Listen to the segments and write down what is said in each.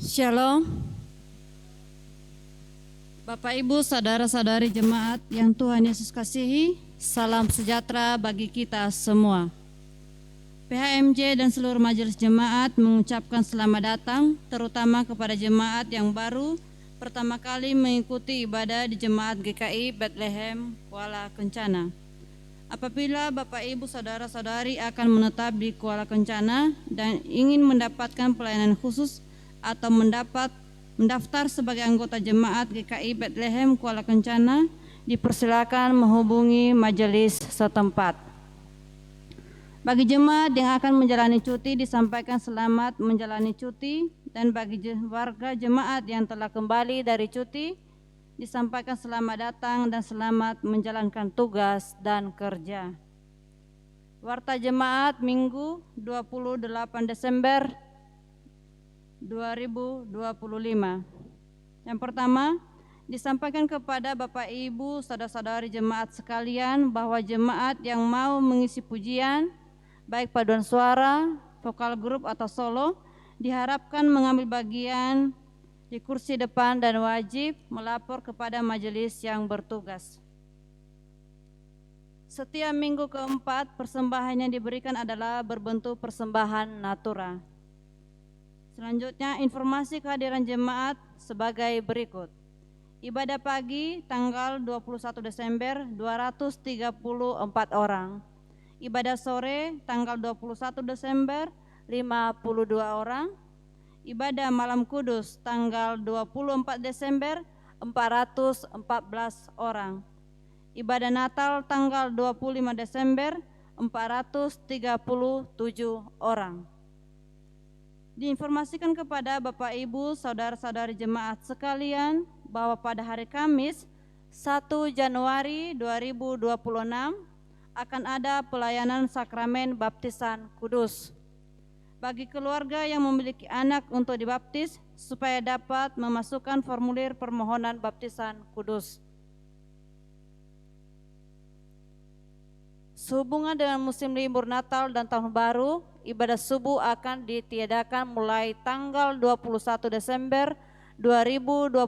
Shalom, Bapak Ibu, saudara-saudari jemaat yang Tuhan Yesus kasihi, salam sejahtera bagi kita semua. PHMJ dan seluruh majelis jemaat mengucapkan selamat datang, terutama kepada jemaat yang baru pertama kali mengikuti ibadah di Jemaat GKI Bethlehem, Kuala Kencana. Apabila Bapak Ibu saudara-saudari akan menetap di Kuala Kencana dan ingin mendapatkan pelayanan khusus atau mendaftar sebagai anggota Jemaat GKI Bethlehem Kuala Kencana, dipersilakan menghubungi majelis setempat. Bagi jemaat yang akan menjalani cuti disampaikan selamat menjalani cuti, dan bagi warga jemaat yang telah kembali dari cuti disampaikan selamat datang dan selamat menjalankan tugas dan kerja. Warta jemaat Minggu 28 Desember 2025. Yang pertama, disampaikan kepada Bapak Ibu saudara-saudari jemaat sekalian bahwa jemaat yang mau mengisi pujian, baik paduan suara, vokal grup atau solo, diharapkan mengambil bagian di kursi depan dan wajib melapor kepada majelis yang bertugas. Setiap minggu keempat, persembahan yang diberikan adalah berbentuk persembahan natura. Selanjutnya, informasi kehadiran jemaat sebagai berikut. Ibadah pagi tanggal 21 Desember 234 orang. Ibadah sore tanggal 21 Desember 52 orang. Ibadah malam kudus tanggal 24 Desember 414 orang. Ibadah Natal tanggal 25 Desember 437 orang. Diinformasikan kepada Bapak Ibu saudara-saudari jemaat sekalian bahwa pada hari Kamis 1 Januari 2026 akan ada pelayanan sakramen baptisan kudus bagi keluarga yang memiliki anak untuk dibaptis supaya dapat memasukkan formulir permohonan baptisan kudus. Sehubungan dengan musim libur Natal dan Tahun Baru, ibadah subuh akan ditiadakan mulai tanggal 21 Desember 2025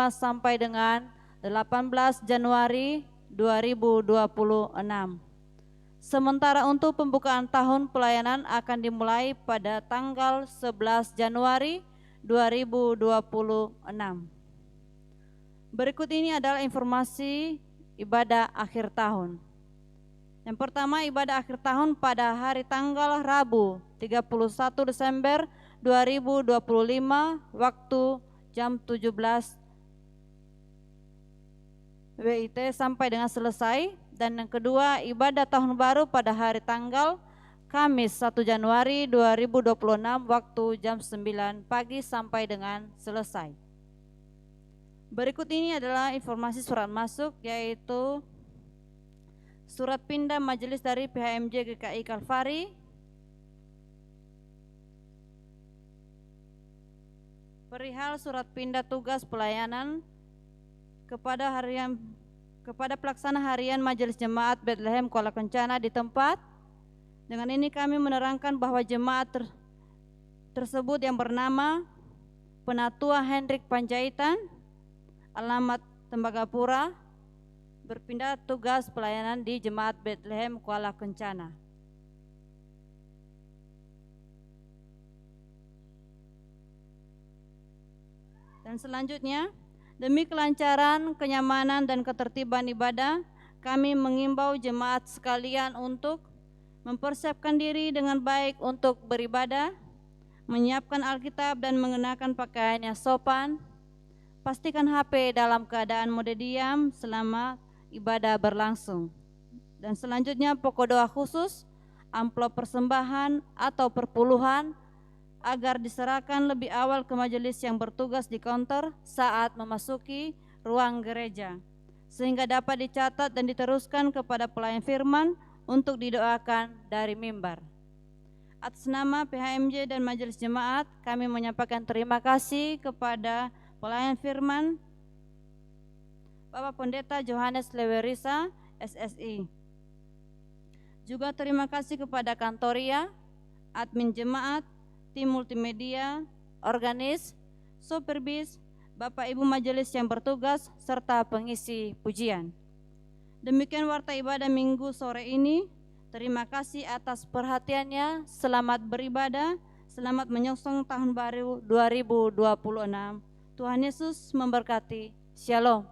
sampai dengan 18 Januari 2026. Sementara untuk pembukaan tahun pelayanan akan dimulai pada tanggal 11 Januari 2026. Berikut ini adalah informasi ibadah akhir tahun. Yang pertama, ibadah akhir tahun pada hari tanggal Rabu 31 Desember 2025 waktu jam 17 WIT sampai dengan selesai. Dan yang kedua, ibadah tahun baru pada hari tanggal Kamis 1 Januari 2026 waktu jam 9 pagi sampai dengan selesai. Berikut ini adalah informasi surat masuk, yaitu surat pindah majelis dari PHMJ GKI Kalvari, perihal surat pindah tugas pelayanan kepada pelaksana harian Majelis Jemaat Bethlehem Kuala Kencana di tempat. Dengan ini kami menerangkan bahwa jemaat tersebut yang bernama Penatua Hendrik Panjaitan, alamat Tembagapura, berpindah tugas pelayanan di Jemaat Bethlehem Kuala Kencana. Dan selanjutnya, demi kelancaran, kenyamanan, dan ketertiban ibadah, kami mengimbau jemaat sekalian untuk mempersiapkan diri dengan baik untuk beribadah, menyiapkan Alkitab dan mengenakan pakaian yang sopan, pastikan HP dalam keadaan mode diam selama ibadah berlangsung. Dan selanjutnya, pokok doa khusus, amplop persembahan atau perpuluhan agar diserahkan lebih awal ke majelis yang bertugas di counter saat memasuki ruang gereja, sehingga dapat dicatat dan diteruskan kepada pelayan firman untuk didoakan dari mimbar. Atas nama PHMJ dan majelis jemaat, kami menyampaikan terima kasih kepada pelayan firman Bapak Pendeta Johannes Lewerisa, SSI. Juga terima kasih kepada Kantoria, admin jemaat, tim multimedia, organis, sopir bis, Bapak Ibu majelis yang bertugas, serta pengisi pujian. Demikian warta ibadah minggu sore ini. Terima kasih atas perhatiannya. Selamat beribadah, selamat menyongsong tahun baru 2026. Tuhan Yesus memberkati. Shalom.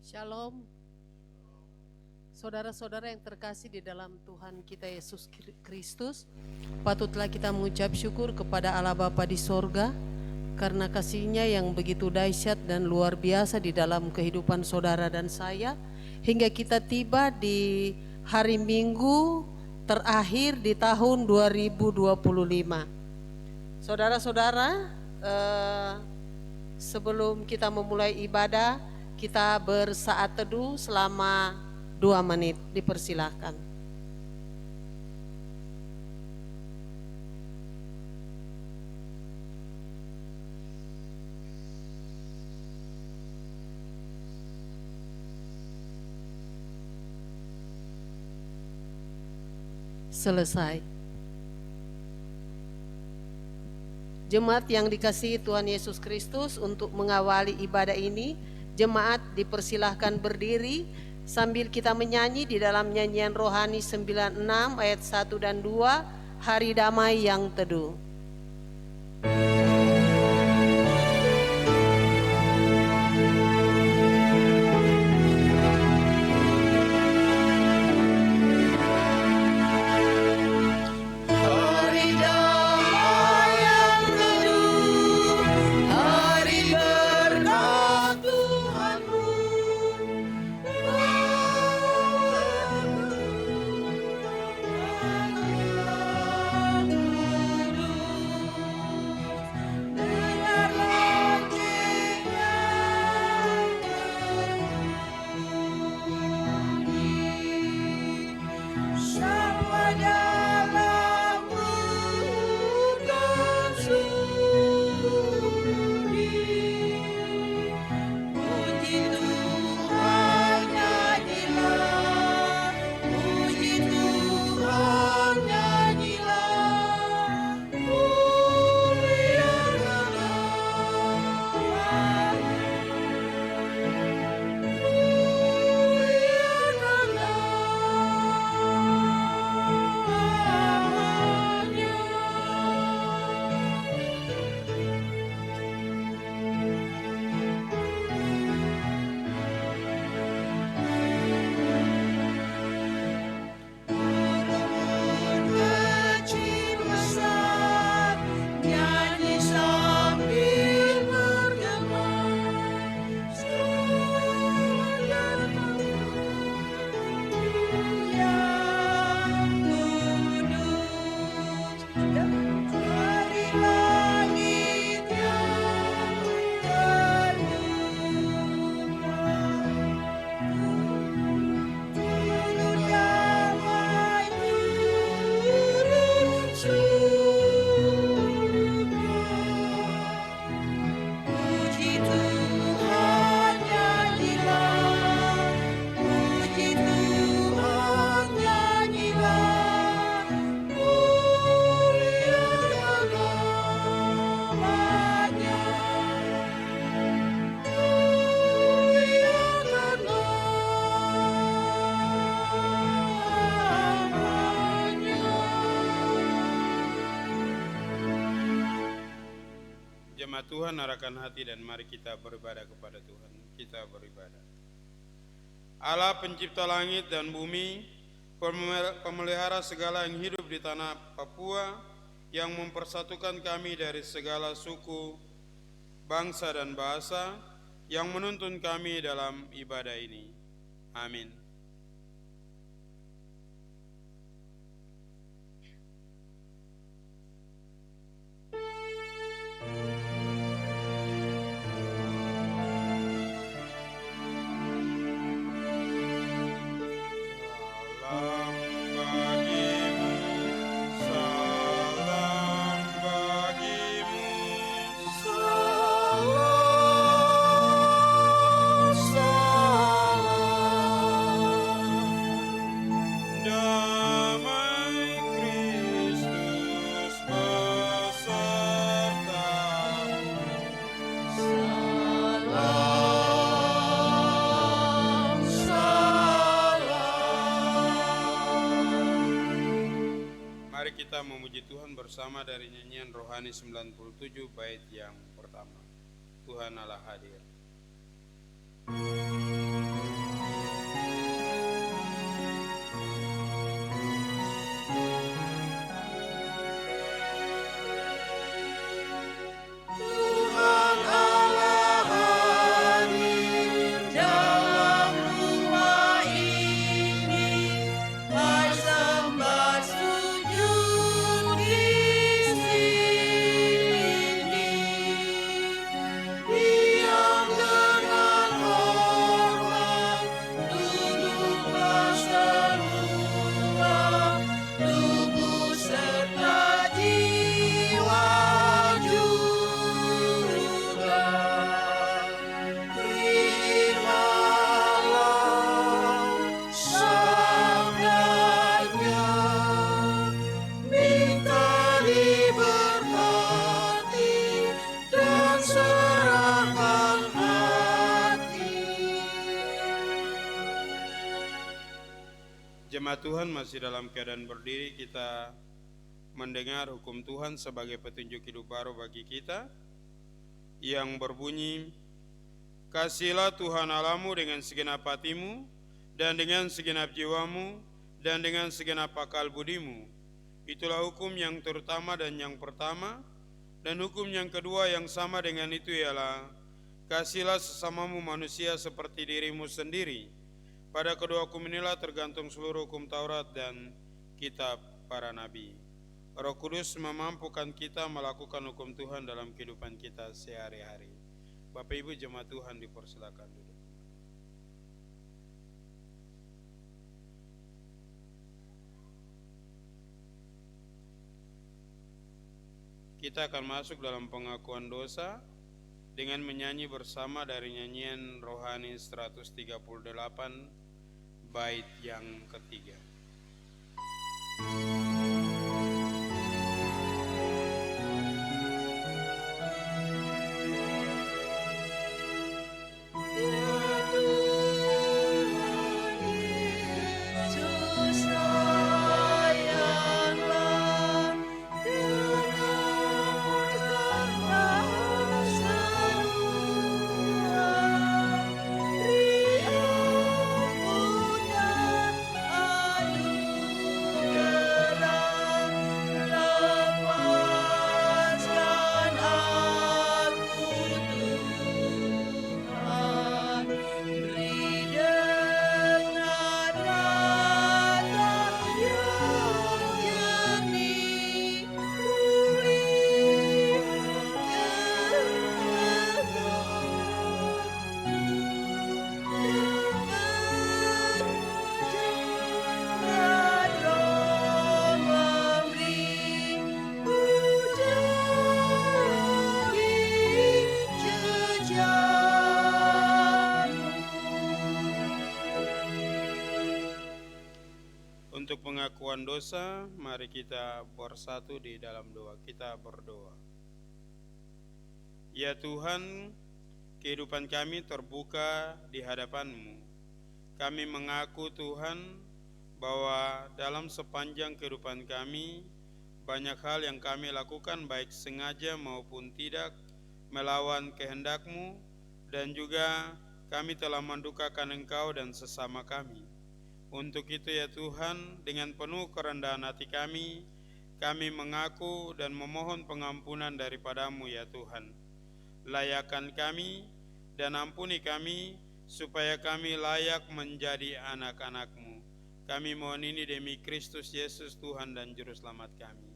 Shalom. Saudara-saudara yang terkasih di dalam Tuhan kita Yesus Kristus, patutlah kita mengucap syukur kepada Allah Bapa di sorga karena kasih-Nya yang begitu dahsyat dan luar biasa di dalam kehidupan saudara dan saya, hingga kita tiba di hari Minggu terakhir di tahun 2025. Saudara-saudara, sebelum kita memulai ibadah, kita bersaat teduh selama 2 menit, dipersilahkan. Selesai. Jemaat yang dikasihi Tuhan Yesus Kristus, untuk mengawali ibadah ini, jemaat dipersilahkan berdiri sambil kita menyanyi di dalam nyanyian rohani 96 ayat 1 dan 2, Hari Damai yang Teduh. Jemaat Tuhan, arahkan hati dan mari kita beribadah kepada Tuhan. Kita beribadah. Allah pencipta langit dan bumi, pemelihara segala yang hidup di tanah Papua, yang mempersatukan kami dari segala suku, bangsa dan bahasa, yang menuntun kami dalam ibadah ini. Amin. Kita memuji Tuhan bersama dari nyanyian rohani 97 bait yang pertama. Tuhan Allah hadir. Jemaat Tuhan, masih dalam keadaan berdiri, kita mendengar hukum Tuhan sebagai petunjuk hidup baru bagi kita yang berbunyi, kasihilah Tuhan Allahmu dengan segenap hatimu dan dengan segenap jiwamu dan dengan segenap akal budimu. Itulah hukum yang terutama dan yang pertama, dan hukum yang kedua yang sama dengan itu ialah, kasihilah sesamamu manusia seperti dirimu sendiri. Pada kedua hukum inilah tergantung seluruh hukum Taurat dan kitab para nabi. Roh Kudus memampukan kita melakukan hukum Tuhan dalam kehidupan kita sehari-hari. Bapak Ibu jemaat Tuhan dipersilakan duduk. Kita akan masuk dalam pengakuan dosa dengan menyanyi bersama dari nyanyian rohani 138 bait yang ketiga. Untuk pengakuan dosa, mari kita bersatu di dalam doa. Kita berdoa. Ya Tuhan, kehidupan kami terbuka di hadapan-Mu. Kami mengaku Tuhan bahwa dalam sepanjang kehidupan kami, banyak hal yang kami lakukan baik sengaja maupun tidak melawan kehendak-Mu, dan juga kami telah mendukakan Engkau dan sesama kami. Untuk itu ya Tuhan, dengan penuh kerendahan hati kami mengaku dan memohon pengampunan daripada-Mu ya Tuhan. Layakkan kami dan ampuni kami, supaya kami layak menjadi anak-anak-Mu. Kami mohon ini demi Kristus Yesus Tuhan dan Juru Selamat kami.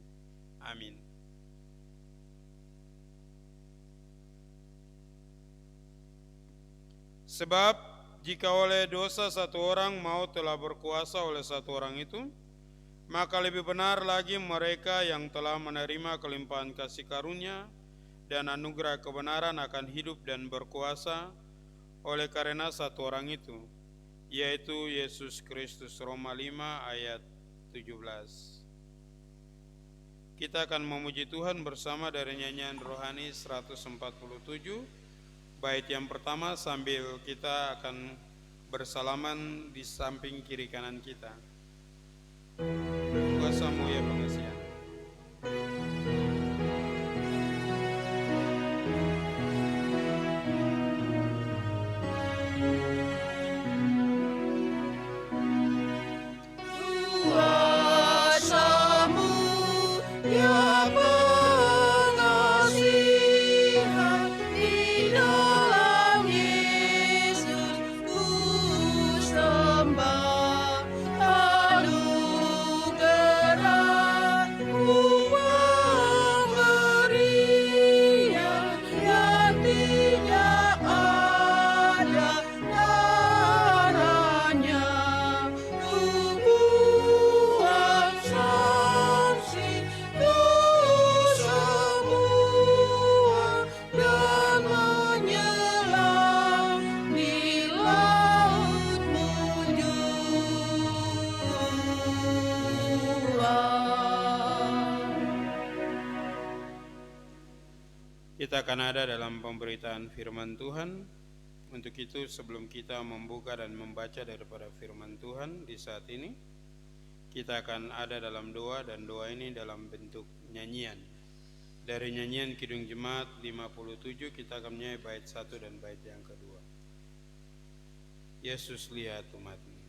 Amin. Sebab jika oleh dosa satu orang maut telah berkuasa oleh satu orang itu, maka lebih benar lagi mereka yang telah menerima kelimpahan kasih karunia dan anugerah kebenaran akan hidup dan berkuasa oleh karena satu orang itu, yaitu Yesus Kristus. Roma 5 ayat 17. Kita akan memuji Tuhan bersama dari nyanyian rohani 147, bait yang pertama, sambil kita akan bersalaman di samping kiri kanan kita. Kuasamu ya pengasihan. Kita akan ada dalam pemberitaan firman Tuhan. Untuk itu sebelum kita membuka dan membaca daripada firman Tuhan di saat ini, kita akan ada dalam doa, dan doa ini dalam bentuk nyanyian. Dari nyanyian Kidung Jemaat 57 kita akan menyanyi bait 1 dan bait yang kedua. Yesus lihat umat-Mu.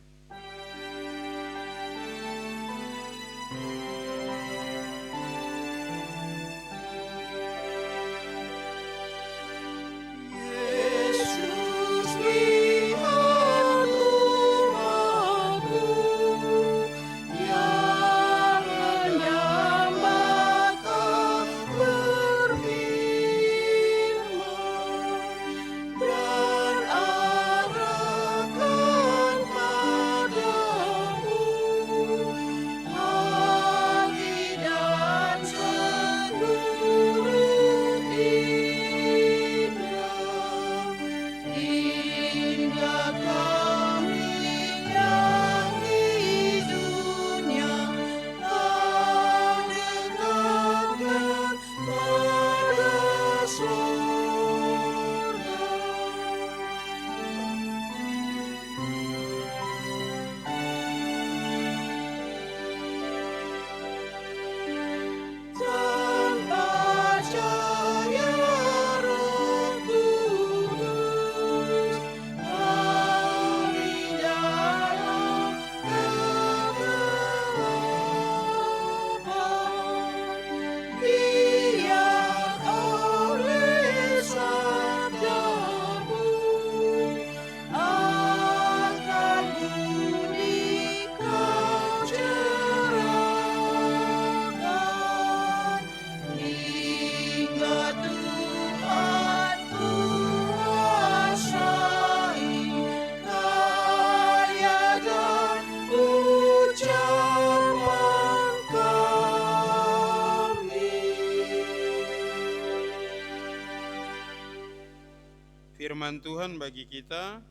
Firman Tuhan bagi kita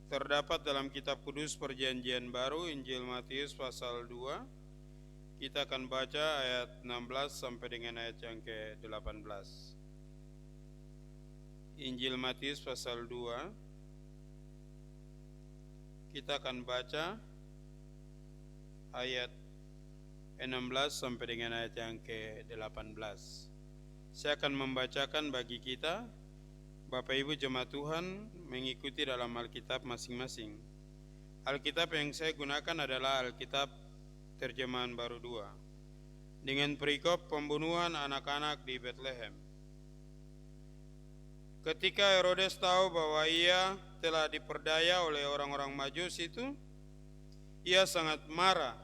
terdapat dalam Kitab Kudus Perjanjian Baru, Injil Matius pasal 2. Kita akan baca ayat 16 sampai dengan ayat yang ke-18. Injil Matius pasal 2. Kita akan baca ayat 16 sampai dengan ayat yang ke-18. Saya akan membacakan bagi kita Bapak Ibu jemaat Tuhan mengikuti dalam Alkitab masing-masing. Alkitab yang saya gunakan adalah Alkitab Terjemahan Baru 2 dengan perikop pembunuhan anak-anak di Bethlehem. Ketika Herodes tahu bahwa ia telah diperdaya oleh orang-orang Majus itu, ia sangat marah.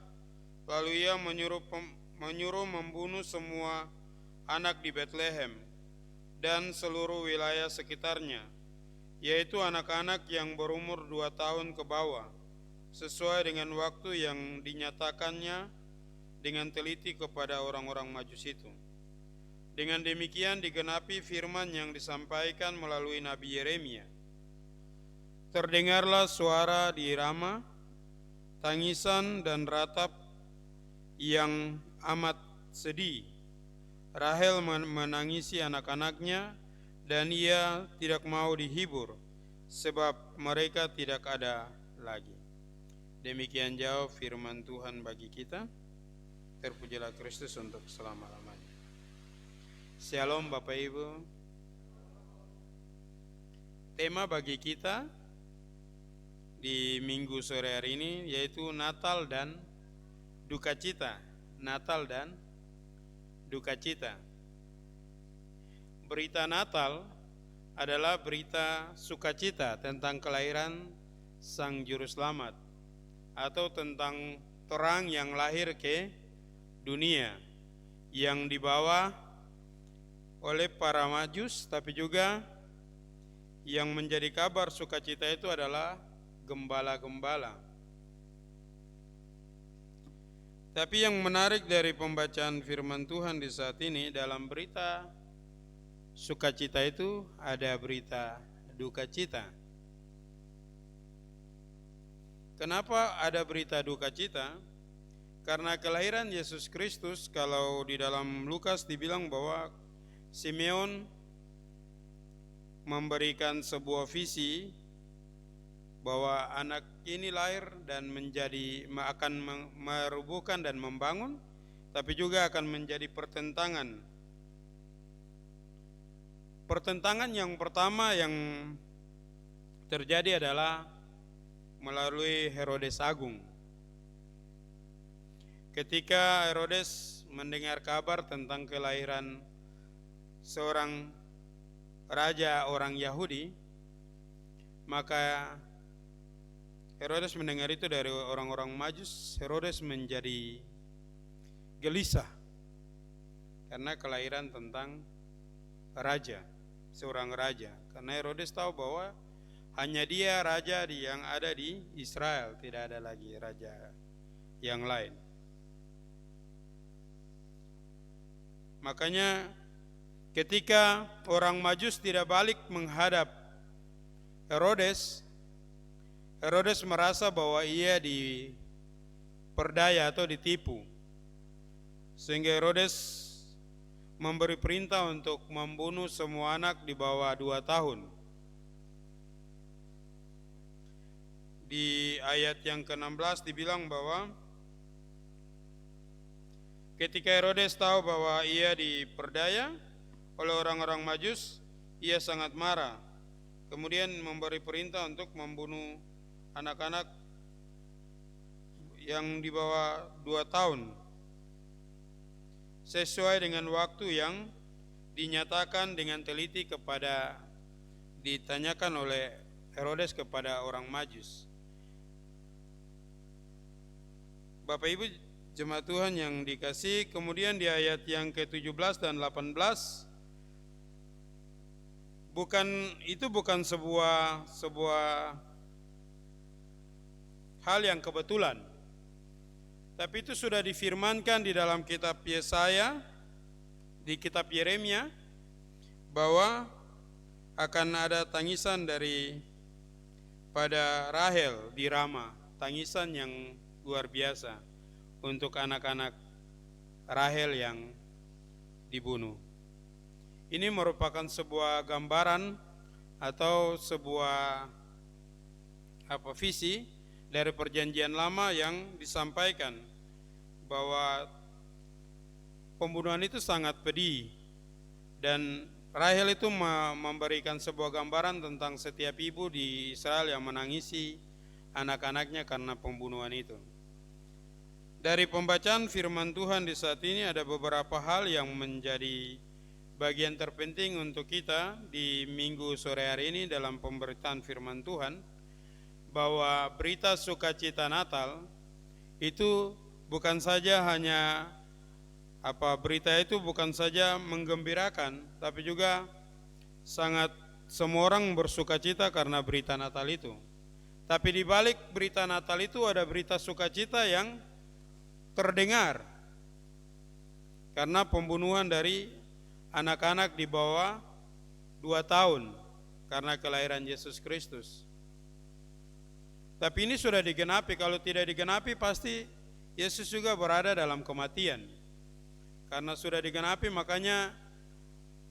Lalu ia menyuruh membunuh semua anak di Bethlehem dan seluruh wilayah sekitarnya, yaitu anak-anak yang berumur 2 tahun ke bawah, sesuai dengan waktu yang dinyatakannya dengan teliti kepada orang-orang Majus itu. Dengan demikian digenapi firman yang disampaikan melalui Nabi Yeremia. Terdengarlah suara di Rama, tangisan dan ratap yang amat sedih. Rahel menangisi anak-anaknya dan ia tidak mau dihibur, sebab mereka tidak ada lagi. Demikian jauh firman Tuhan bagi kita. Terpujilah Kristus untuk selama-lamanya. Shalom Bapak Ibu. Tema bagi kita di minggu sore hari ini yaitu Natal dan duka cita. Natal dan duka cita. Berita Natal adalah berita sukacita tentang kelahiran Sang Juru Selamat, atau tentang terang yang lahir ke dunia, yang dibawa oleh para Majus, tapi juga yang menjadi kabar sukacita itu adalah gembala-gembala. Tapi yang menarik dari pembacaan firman Tuhan di saat ini, dalam berita sukacita itu ada berita duka cita. Kenapa ada berita duka cita? Karena kelahiran Yesus Kristus, kalau di dalam Lukas dibilang bahwa Simeon memberikan sebuah visi bahwa anak ini lahir dan akan merubuhkan dan membangun, tapi juga akan menjadi pertentangan. Pertentangan yang pertama yang terjadi adalah melalui Herodes Agung. Ketika Herodes mendengar kabar tentang kelahiran seorang raja orang Yahudi, maka Herodes mendengar itu dari orang-orang Majus. Herodes menjadi gelisah karena kelahiran tentang raja, seorang raja. Karena Herodes tahu bahwa hanya dia raja yang ada di Israel, tidak ada lagi raja yang lain. Makanya ketika orang Majus tidak balik menghadap Herodes, Herodes merasa bahwa ia diperdaya atau ditipu. Sehingga Herodes memberi perintah untuk membunuh semua anak di bawah 2 tahun. Di ayat yang ke-16 dibilang bahwa ketika Herodes tahu bahwa ia diperdaya oleh orang-orang Majus, ia sangat marah. Kemudian memberi perintah untuk membunuh anak-anak yang di bawah 2 tahun sesuai dengan waktu yang dinyatakan dengan teliti ditanyakan oleh Herodes kepada orang Majus. Bapak Ibu jemaat Tuhan yang dikasihi, kemudian di ayat yang ke-17 dan 18, bukan sebuah hal yang kebetulan, tapi itu sudah difirmankan di dalam kitab Yesaya, di kitab Yeremia, bahwa akan ada tangisan pada Rahel di Rama, tangisan yang luar biasa untuk anak-anak Rahel yang dibunuh. Ini merupakan sebuah gambaran atau sebuah visi dari perjanjian lama yang disampaikan bahwa pembunuhan itu sangat pedih dan Rahel itu memberikan sebuah gambaran tentang setiap ibu di Israel yang menangisi anak-anaknya karena pembunuhan itu. Dari pembacaan firman Tuhan di saat ini ada beberapa hal yang menjadi bagian terpenting untuk kita di minggu sore hari ini dalam pemberitaan firman Tuhan, bahwa berita sukacita Natal itu bukan saja hanya berita itu bukan saja menggembirakan, tapi juga sangat semua orang bersukacita karena berita Natal itu. Tapi di balik berita Natal itu ada berita sukacita yang terdengar karena pembunuhan dari anak-anak di bawah 2 tahun karena kelahiran Yesus Kristus. Tapi ini sudah digenapi, kalau tidak digenapi pasti Yesus juga berada dalam kematian. Karena sudah digenapi, makanya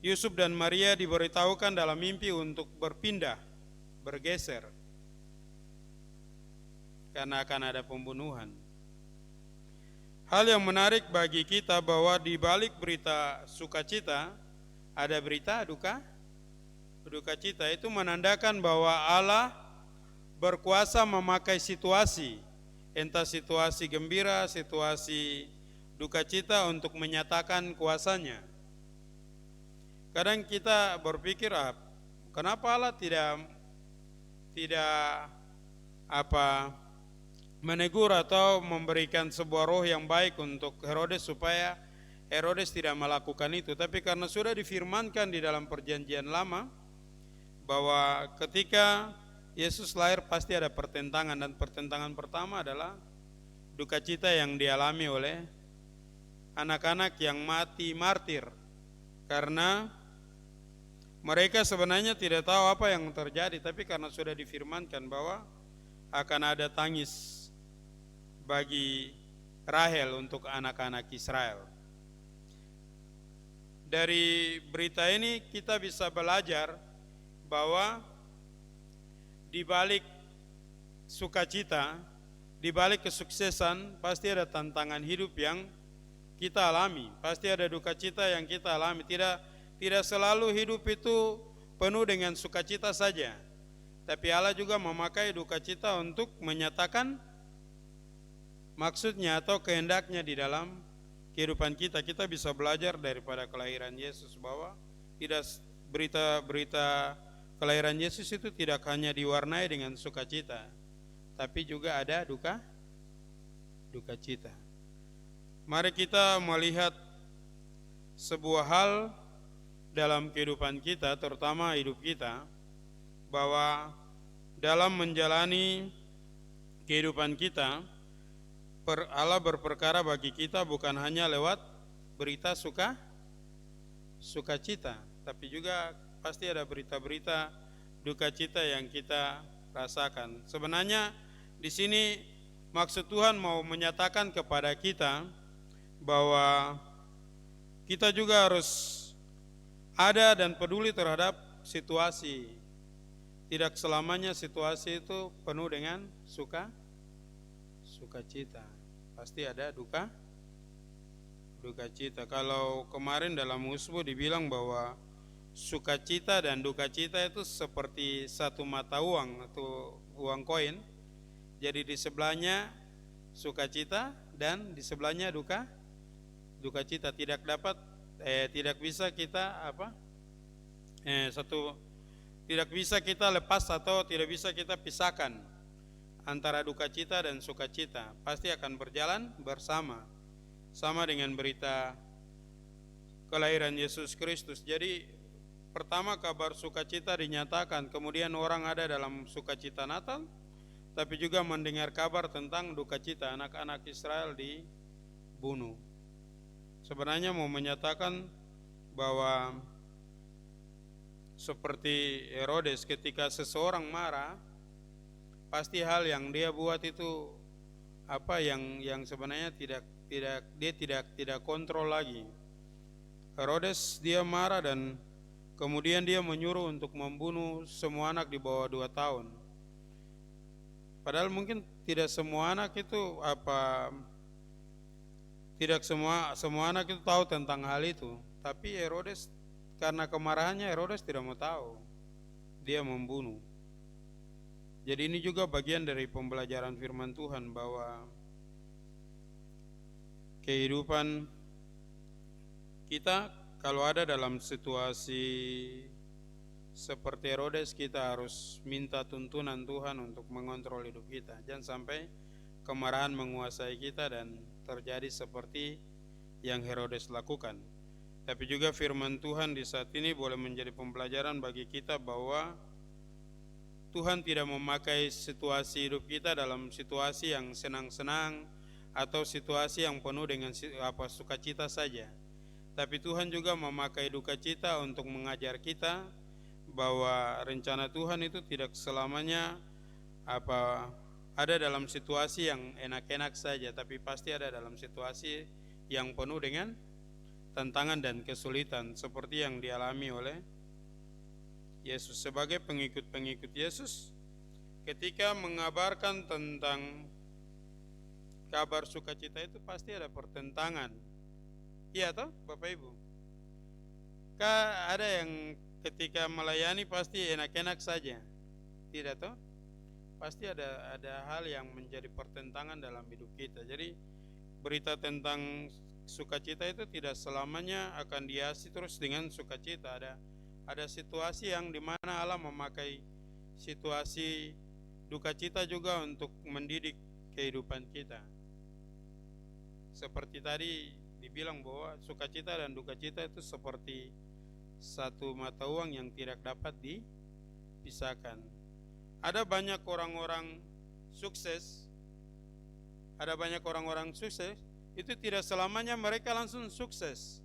Yusuf dan Maria diberitahukan dalam mimpi untuk berpindah, bergeser, karena akan ada pembunuhan. Hal yang menarik bagi kita bahwa di balik berita sukacita ada berita duka cita. Itu menandakan bahwa Allah berkuasa memakai situasi, entah situasi gembira, situasi duka cita, untuk menyatakan kuasanya. Kadang kita berpikir, kenapa Allah tidak menegur atau memberikan sebuah roh yang baik untuk Herodes supaya Herodes tidak melakukan itu. Tapi karena sudah difirmankan di dalam perjanjian lama bahwa ketika Yesus lahir pasti ada pertentangan, dan pertentangan pertama adalah duka cita yang dialami oleh anak-anak yang mati martir, karena mereka sebenarnya tidak tahu apa yang terjadi, tapi karena sudah difirmankan bahwa akan ada tangis bagi Rahel untuk anak-anak Israel. Dari berita ini kita bisa belajar bahwa di balik sukacita, di balik kesuksesan pasti ada tantangan hidup yang kita alami, pasti ada duka cita yang kita alami. Tidak selalu hidup itu penuh dengan sukacita saja, tapi Allah juga memakai duka cita untuk menyatakan maksudnya atau kehendaknya di dalam kehidupan kita. Kita bisa belajar daripada kelahiran Yesus bahwa tidak berita kelahiran Yesus itu tidak hanya diwarnai dengan sukacita, tapi juga ada duka cita. Mari kita melihat sebuah hal dalam kehidupan kita, terutama hidup kita, bahwa dalam menjalani kehidupan kita, Allah berperkara bagi kita bukan hanya lewat berita sukacita, tapi juga pasti ada berita-berita duka cita yang kita rasakan. Sebenarnya di sini maksud Tuhan mau menyatakan kepada kita bahwa kita juga harus ada dan peduli terhadap situasi. Tidak selamanya situasi itu penuh dengan sukacita. Pasti ada duka cita. Kalau kemarin dalam usbu dibilang bahwa sukacita dan duka cita itu seperti satu mata uang atau uang koin. Jadi di sebelahnya sukacita dan di sebelahnya duka cita. Tidak bisa kita tidak bisa kita lepas atau tidak bisa kita pisahkan antara duka cita dan sukacita. Pasti akan berjalan bersama, sama dengan berita kelahiran Yesus Kristus. Jadi pertama kabar sukacita dinyatakan, kemudian orang ada dalam sukacita Natal, tapi juga mendengar kabar tentang duka cita anak-anak Israel dibunuh. Sebenarnya mau menyatakan bahwa seperti Herodes, ketika seseorang marah, pasti hal yang dia buat itu yang sebenarnya tidak kontrol lagi. Herodes dia marah dan kemudian dia menyuruh untuk membunuh semua anak di bawah 2 tahun. Padahal mungkin tidak semua anak itu tidak semua anak itu tahu tentang hal itu, tapi Herodes karena kemarahannya Herodes tidak mau tahu, dia membunuh. Jadi ini juga bagian dari pembelajaran firman Tuhan bahwa kehidupan kita kalau ada dalam situasi seperti Herodes, kita harus minta tuntunan Tuhan untuk mengontrol hidup kita. Jangan sampai kemarahan menguasai kita dan terjadi seperti yang Herodes lakukan. Tapi juga firman Tuhan di saat ini boleh menjadi pembelajaran bagi kita bahwa Tuhan tidak memakai situasi hidup kita dalam situasi yang senang-senang atau situasi yang penuh dengan sukacita saja. Tapi Tuhan juga memakai duka cita untuk mengajar kita bahwa rencana Tuhan itu tidak selamanya ada dalam situasi yang enak-enak saja, tapi pasti ada dalam situasi yang penuh dengan tantangan dan kesulitan seperti yang dialami oleh Yesus. Sebagai pengikut-pengikut Yesus, ketika mengabarkan tentang kabar sukacita itu pasti ada pertentangan. Iya toh Bapak Ibu? Ada yang ketika melayani pasti enak-enak saja, tidak toh? Pasti ada hal yang menjadi pertentangan dalam hidup kita. Jadi berita tentang sukacita itu tidak selamanya akan dihiasi terus dengan sukacita. Ada situasi yang dimana Allah memakai situasi duka cita juga untuk mendidik kehidupan kita. Seperti tadi dibilang bahwa sukacita dan duka cita itu seperti satu mata uang yang tidak dapat dipisahkan. Ada banyak orang-orang sukses, itu tidak selamanya mereka langsung sukses.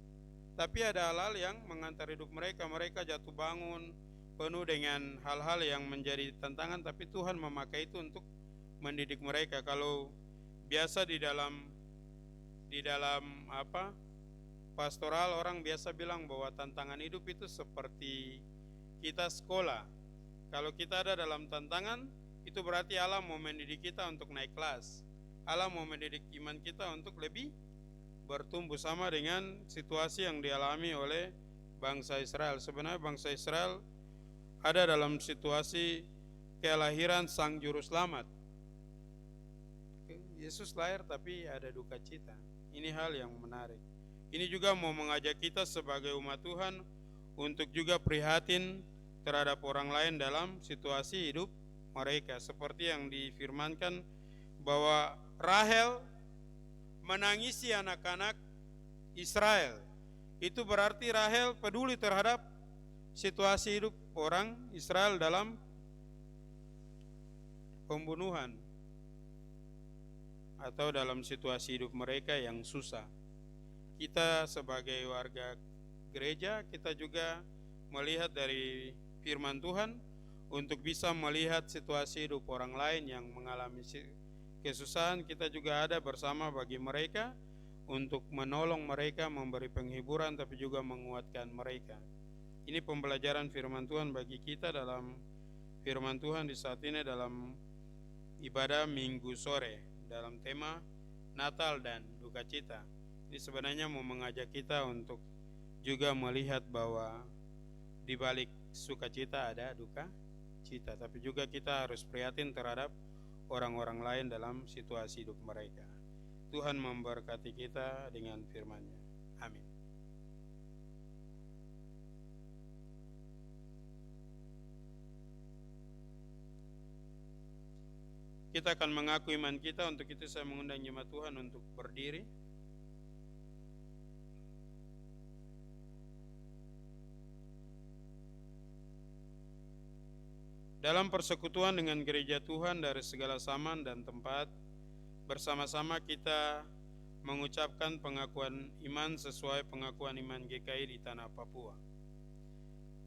Tapi ada hal-hal yang mengantar hidup mereka. Mereka jatuh bangun penuh dengan hal-hal yang menjadi tantangan, tapi Tuhan memakai itu untuk mendidik mereka. Kalau biasa di dalam pastoral, orang biasa bilang bahwa tantangan hidup itu seperti kita sekolah. Kalau kita ada dalam tantangan, itu berarti Allah mau mendidik kita untuk naik kelas. Allah mau mendidik iman kita untuk lebih bertumbuh, sama dengan situasi yang dialami oleh bangsa Israel. Sebenarnya bangsa Israel ada dalam situasi kelahiran Sang Juru Selamat. Yesus lahir tapi ada duka cita. Ini hal yang menarik. Ini juga mau mengajak kita sebagai umat Tuhan untuk juga prihatin terhadap orang lain dalam situasi hidup mereka. Seperti yang difirmankan bahwa Rahel menangisi anak-anak Israel. Itu berarti Rahel peduli terhadap situasi hidup orang Israel dalam pembunuhan atau dalam situasi hidup mereka yang susah. Kita sebagai warga gereja, kita juga melihat dari firman Tuhan untuk bisa melihat situasi hidup orang lain yang mengalami kesusahan. Kita juga ada bersama bagi mereka untuk menolong mereka, memberi penghiburan, tapi juga menguatkan mereka. Ini pembelajaran firman Tuhan bagi kita dalam firman Tuhan di saat ini dalam ibadah Minggu sore dalam tema Natal dan duka cita. Ini sebenarnya mau mengajak kita untuk juga melihat bahwa di balik sukacita ada duka cita, tapi juga kita harus prihatin terhadap orang-orang lain dalam situasi hidup mereka. Tuhan memberkati kita dengan firman-Nya. Amin. Kita akan mengaku iman kita. Untuk itu saya mengundang jemaat Tuhan untuk berdiri. Dalam persekutuan dengan gereja Tuhan dari segala zaman dan tempat, bersama-sama kita mengucapkan pengakuan iman sesuai pengakuan iman GKI di tanah Papua.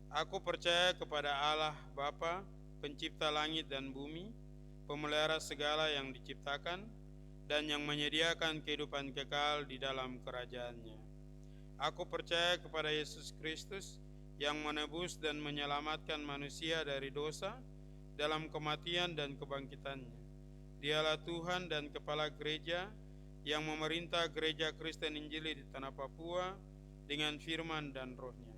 Aku percaya kepada Allah Bapa, pencipta langit dan bumi, pemelihara segala yang diciptakan, dan yang menyediakan kehidupan kekal di dalam kerajaan-Nya. Aku percaya kepada Yesus Kristus yang menebus dan menyelamatkan manusia dari dosa dalam kematian dan kebangkitannya. Dialah Tuhan dan Kepala Gereja yang memerintah gereja Kristen Injili di tanah Papua dengan firman dan roh-Nya.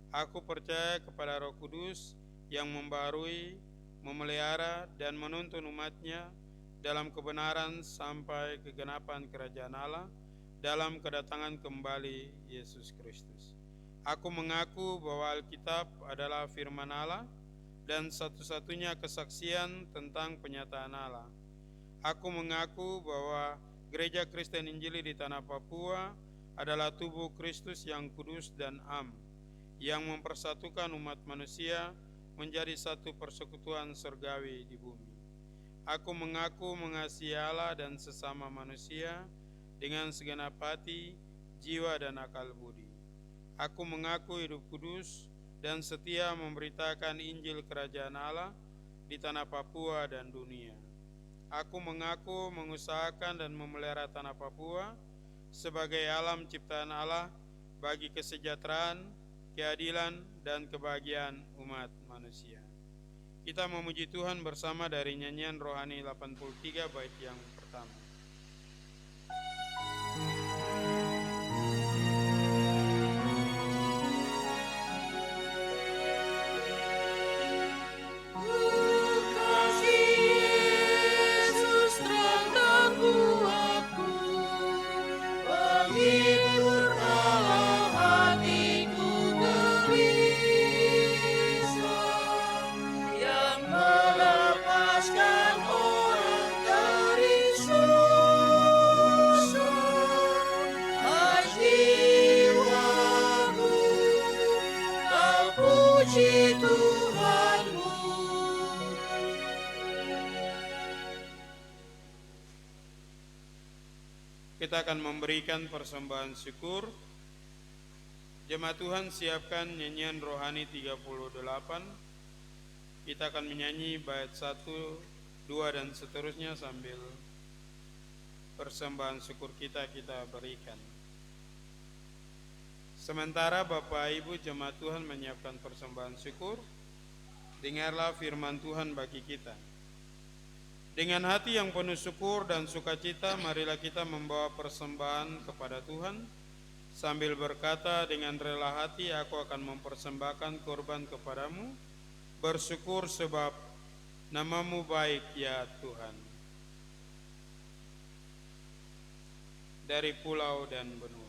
Aku percaya kepada Roh Kudus yang membarui, memelihara, dan menuntun umatnya dalam kebenaran sampai kegenapan kerajaan Allah dalam kedatangan kembali Yesus Kristus. Aku mengaku bahwa Alkitab adalah firman Allah dan satu-satunya kesaksian tentang penyataan Allah. Aku mengaku bahwa Gereja Kristen Injili di Tanah Papua adalah tubuh Kristus yang kudus dan am, yang mempersatukan umat manusia menjadi satu persekutuan surgawi di bumi. Aku mengaku mengasihi Allah dan sesama manusia dengan segenap hati, jiwa, dan akal budi. Aku mengaku hidup kudus dan setia memberitakan Injil Kerajaan Allah di Tanah Papua dan dunia. Aku mengaku mengusahakan dan memelihara Tanah Papua sebagai alam ciptaan Allah bagi kesejahteraan, keadilan, dan kebahagiaan umat manusia. Kita memuji Tuhan bersama dari nyanyian rohani 83 bait yang pertama. Kita akan memberikan persembahan syukur. Jemaat Tuhan siapkan nyanyian rohani 38. Kita akan menyanyi bait 1, 2, dan seterusnya sambil persembahan syukur kita berikan. Sementara Bapak Ibu jemaat Tuhan menyiapkan persembahan syukur, dengarlah firman Tuhan bagi kita. Dengan hati yang penuh syukur dan sukacita, marilah kita membawa persembahan kepada Tuhan, sambil berkata dengan rela hati, aku akan mempersembahkan korban kepadamu, bersyukur sebab namamu baik ya Tuhan. Dari pulau dan benua.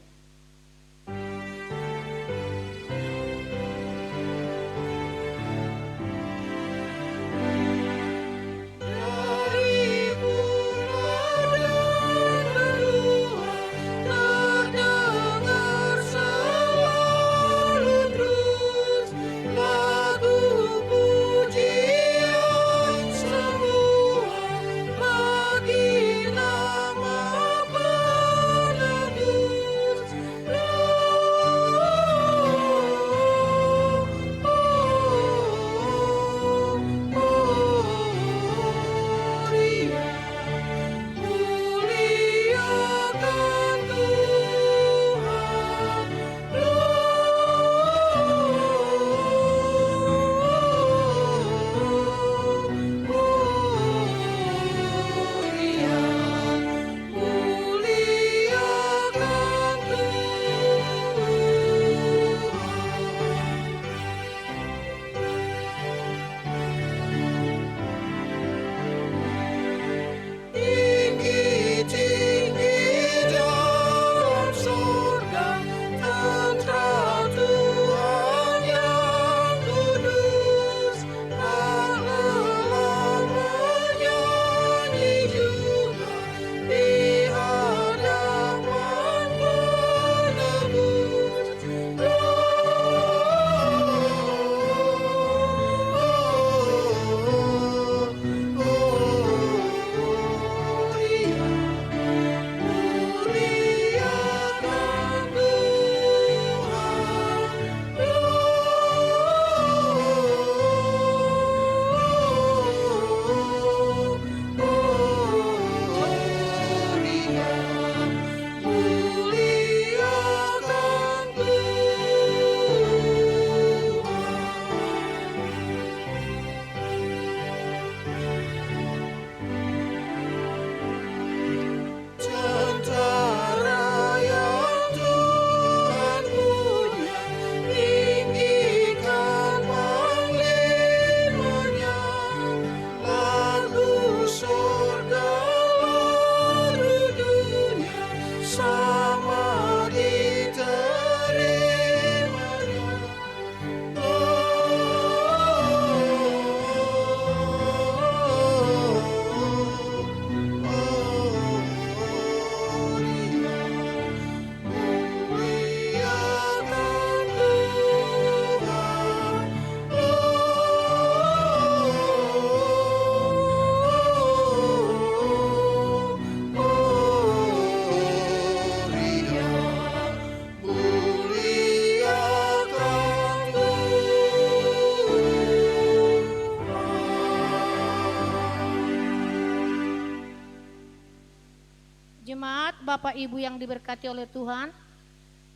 Jemaat, Bapak Ibu yang diberkati oleh Tuhan,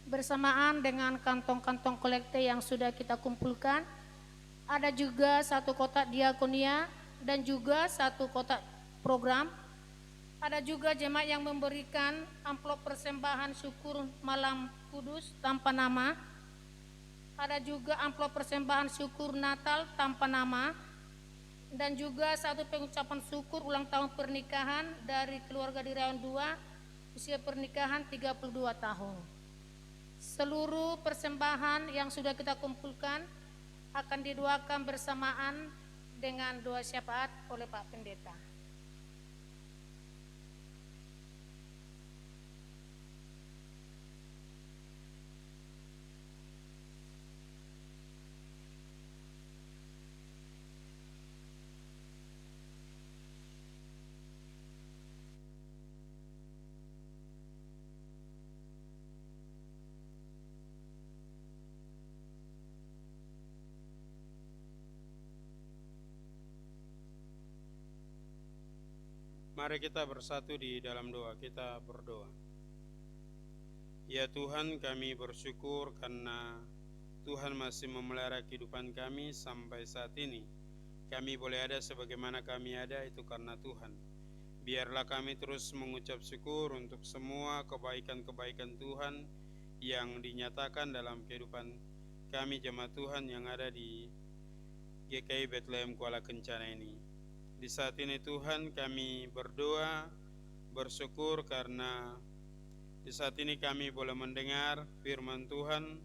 bersamaan dengan kantong-kantong kolekte yang sudah kita kumpulkan, ada juga satu kotak diakonia dan juga satu kotak program. Ada juga jemaat yang memberikan amplop persembahan syukur malam kudus tanpa nama. Ada juga amplop persembahan syukur Natal tanpa nama. Dan juga satu pengucapan syukur ulang tahun pernikahan dari keluarga di Rayon 2, usia pernikahan 32 tahun. Seluruh persembahan yang sudah kita kumpulkan akan didoakan bersamaan dengan doa syafaat oleh Pak Pendeta. Mari kita bersatu di dalam doa, kita berdoa. Ya Tuhan, kami bersyukur karena Tuhan masih memelihara kehidupan kami sampai saat ini. Kami boleh ada sebagaimana kami ada itu karena Tuhan. Biarlah kami terus mengucap syukur untuk semua kebaikan-kebaikan Tuhan yang dinyatakan dalam kehidupan kami jemaat Tuhan yang ada di GKI Bethlehem Kuala Kencana ini. Di saat ini Tuhan kami berdoa, bersyukur karena di saat ini kami boleh mendengar firman Tuhan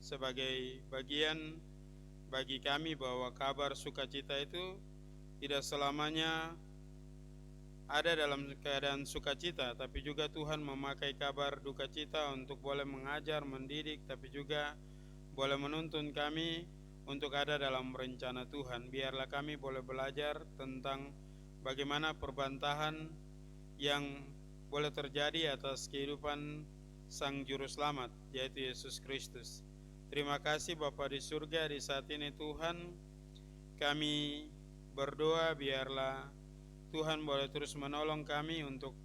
sebagai bagian bagi kami bahwa kabar sukacita itu tidak selamanya ada dalam keadaan sukacita, tapi juga Tuhan memakai kabar duka cita untuk boleh mengajar, mendidik, tapi juga boleh menuntun kami untuk ada dalam rencana Tuhan. Biarlah kami boleh belajar tentang bagaimana perbantahan yang boleh terjadi atas kehidupan Sang Juru Selamat, yaitu Yesus Kristus. Terima kasih Bapa di surga, di saat ini Tuhan kami berdoa biarlah Tuhan boleh terus menolong kami untuk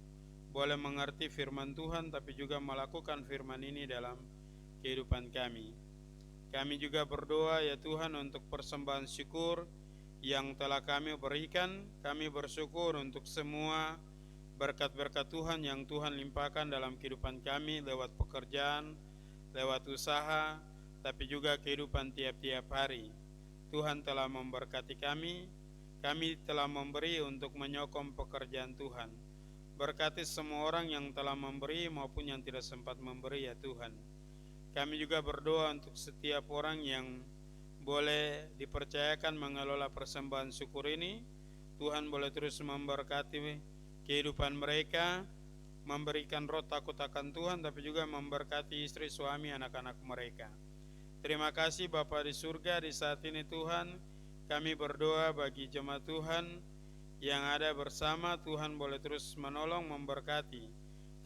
boleh mengerti firman Tuhan, tapi juga melakukan firman ini dalam kehidupan kami. Kami juga berdoa ya Tuhan untuk persembahan syukur yang telah kami berikan. Kami bersyukur untuk semua berkat-berkat Tuhan yang Tuhan limpahkan dalam kehidupan kami lewat pekerjaan, lewat usaha, tapi juga kehidupan tiap-tiap hari. Tuhan telah memberkati kami telah memberi untuk menyokong pekerjaan Tuhan. Berkati semua orang yang telah memberi maupun yang tidak sempat memberi ya Tuhan. Kami juga berdoa untuk setiap orang yang boleh dipercayakan mengelola persembahan syukur ini. Tuhan boleh terus memberkati kehidupan mereka, memberikan roh takut akan Tuhan, tapi juga memberkati istri, suami, anak-anak mereka. Terima kasih Bapa di surga, di saat ini Tuhan kami berdoa bagi jemaat Tuhan yang ada bersama. Tuhan boleh terus menolong, memberkati.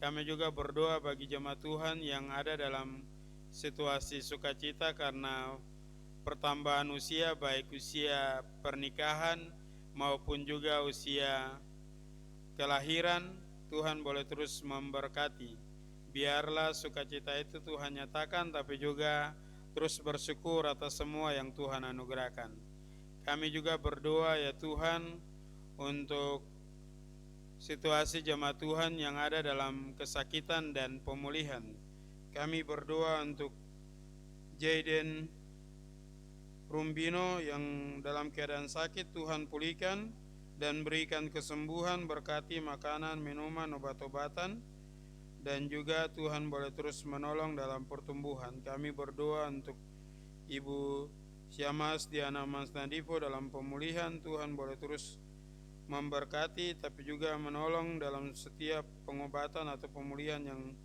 Kami juga berdoa bagi jemaat Tuhan yang ada dalam situasi sukacita karena pertambahan usia, baik usia pernikahan maupun juga usia kelahiran. Tuhan boleh terus memberkati. Biarlah sukacita itu Tuhan nyatakan, tapi juga terus bersyukur atas semua yang Tuhan anugerahkan. Kami juga berdoa ya Tuhan untuk situasi jemaat Tuhan yang ada dalam kesakitan dan pemulihan. Kami berdoa untuk Jaden Rumbino yang dalam keadaan sakit, Tuhan pulihkan dan berikan kesembuhan, berkati makanan, minuman, obat-obatan, dan juga Tuhan boleh terus menolong dalam pertumbuhan. Kami berdoa untuk Ibu Syamas Diana Mas Nadivo dalam pemulihan. Tuhan boleh terus memberkati, tapi juga menolong dalam setiap pengobatan atau pemulihan yang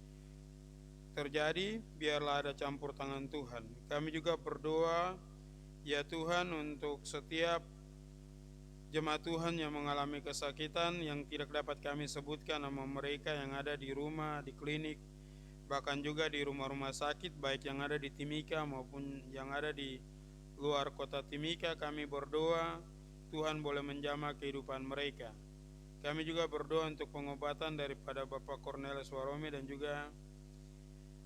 terjadi. Biarlah ada campur tangan Tuhan. Kami juga berdoa ya Tuhan untuk setiap jemaat Tuhan yang mengalami kesakitan yang tidak dapat kami sebutkan nama mereka, yang ada di rumah, di klinik, bahkan juga di rumah-rumah sakit, baik yang ada di Timika maupun yang ada di luar kota Timika. Kami berdoa Tuhan boleh menjamah kehidupan mereka. Kami juga berdoa untuk pengobatan daripada Bapak Cornelius Waromi dan juga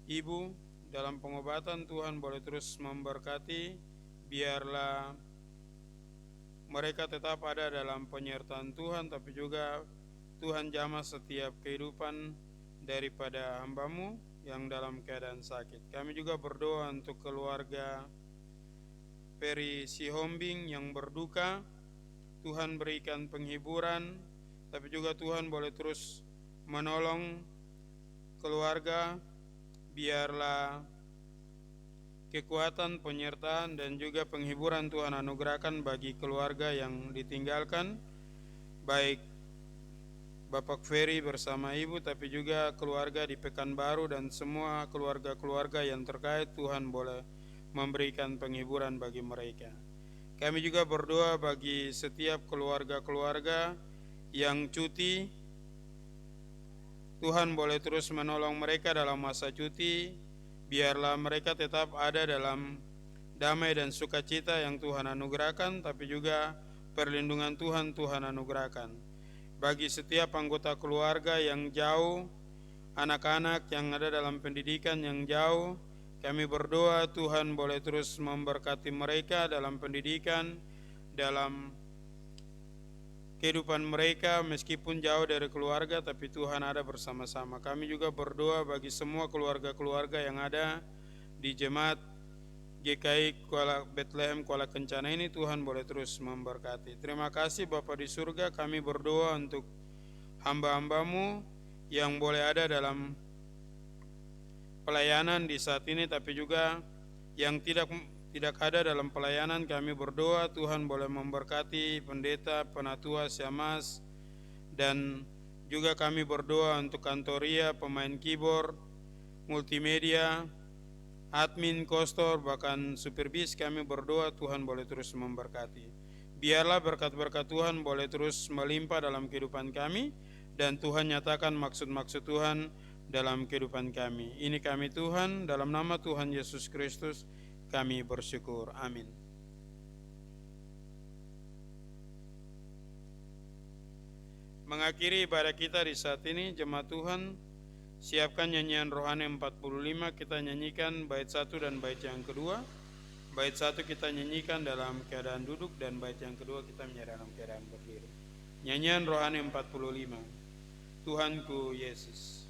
Ibu. Dalam pengobatan Tuhan boleh terus memberkati, biarlah mereka tetap ada dalam penyertaan Tuhan, tapi juga Tuhan jamah setiap kehidupan daripada hamba-Mu yang dalam keadaan sakit. Kami juga berdoa untuk keluarga Peri Sihombing yang berduka. Tuhan berikan penghiburan, tapi juga Tuhan boleh terus menolong keluarga, biarlah kekuatan, penyertaan, dan juga penghiburan Tuhan anugerahkan bagi keluarga yang ditinggalkan, baik Bapak Ferry bersama Ibu, tapi juga keluarga di Pekanbaru dan semua keluarga-keluarga yang terkait. Tuhan boleh memberikan penghiburan bagi mereka. Kami juga berdoa bagi setiap keluarga-keluarga yang cuti. Tuhan boleh terus menolong mereka dalam masa cuti, biarlah mereka tetap ada dalam damai dan sukacita yang Tuhan anugerahkan, tapi juga perlindungan Tuhan anugerahkan. Bagi setiap anggota keluarga yang jauh, anak-anak yang ada dalam pendidikan yang jauh, kami berdoa Tuhan boleh terus memberkati mereka dalam pendidikan, dalam kehidupan mereka meskipun jauh dari keluarga, tapi Tuhan ada bersama-sama. Kami juga berdoa bagi semua keluarga-keluarga yang ada di jemaat GKI Kuala Bethlehem Kuala Kencana ini. Tuhan boleh terus memberkati. Terima kasih Bapa di surga, kami berdoa untuk hamba-hamba-Mu yang boleh ada dalam pelayanan di saat ini, tapi juga yang tidak ada dalam pelayanan. Kami berdoa Tuhan boleh memberkati pendeta, penatua, siamas, dan juga kami berdoa untuk kantoria, pemain keyboard, multimedia, admin, kostor, bahkan supir bis. Kami berdoa Tuhan boleh terus memberkati. Biarlah berkat-berkat Tuhan boleh terus melimpah dalam kehidupan kami, dan Tuhan nyatakan maksud-maksud Tuhan dalam kehidupan kami. Ini kami Tuhan, dalam nama Tuhan Yesus Kristus kami bersyukur. Amin. Mengakhiri ibadah kita di saat ini, jemaat Tuhan, siapkan nyanyian rohani 45. Kita nyanyikan bait 1 dan bait yang kedua. Bait 1 kita nyanyikan dalam keadaan duduk, dan bait yang kedua kita menyanyi dalam keadaan berdiri. Nyanyian rohani 45. Tuhanku Yesus.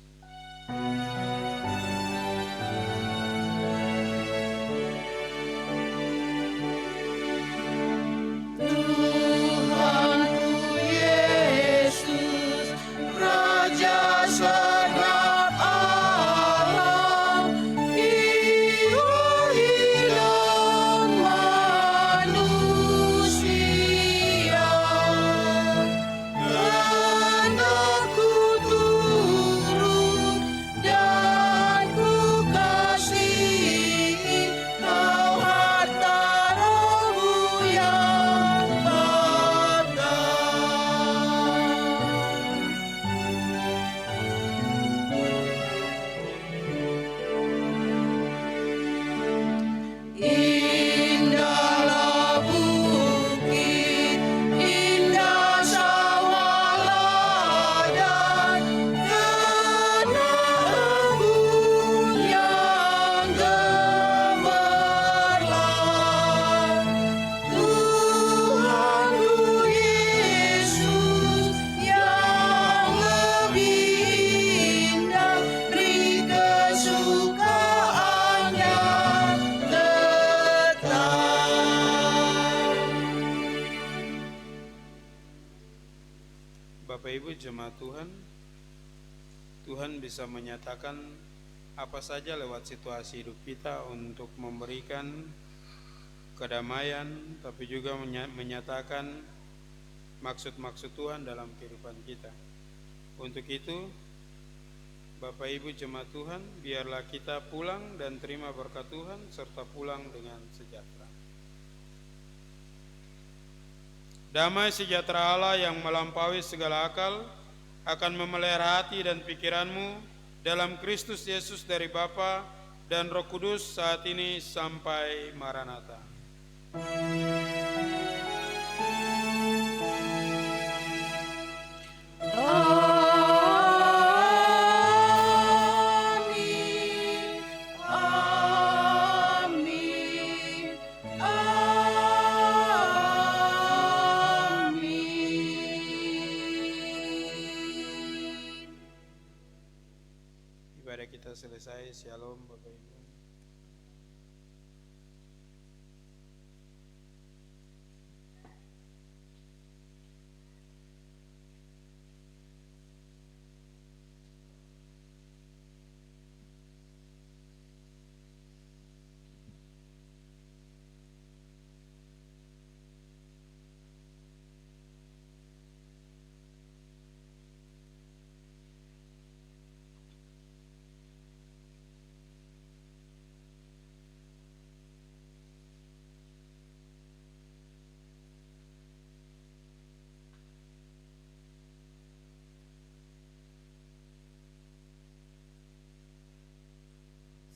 Jemaat Tuhan, Tuhan bisa menyatakan apa saja lewat situasi hidup kita untuk memberikan kedamaian, tapi juga menyatakan maksud-maksud Tuhan dalam kehidupan kita. Untuk itu, Bapak Ibu jemaat Tuhan, biarlah kita pulang dan terima berkat Tuhan serta pulang dengan sejahtera. Damai sejahtera Allah yang melampaui segala akal akan memelihara hati dan pikiranmu dalam Kristus Yesus dari Bapa dan Roh Kudus saat ini sampai Maranatha. ibadah kita selesai. Shalom Bapak Ibu.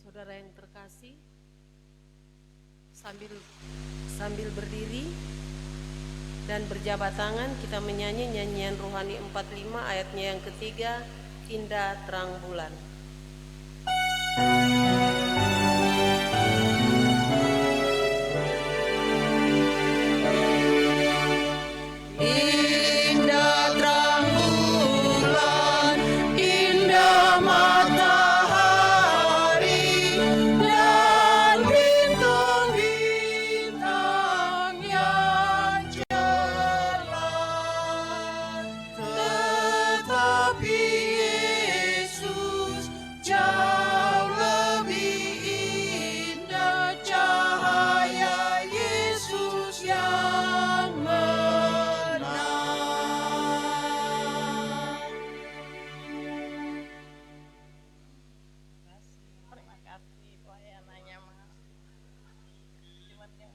Saudara yang terkasih, sambil berdiri dan berjabat tangan kita menyanyi nyanyian rohani 45 ayatnya yang ketiga, Indah Terang Bulan.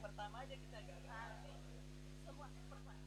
Pertama aja kita gagal. Semua pertama.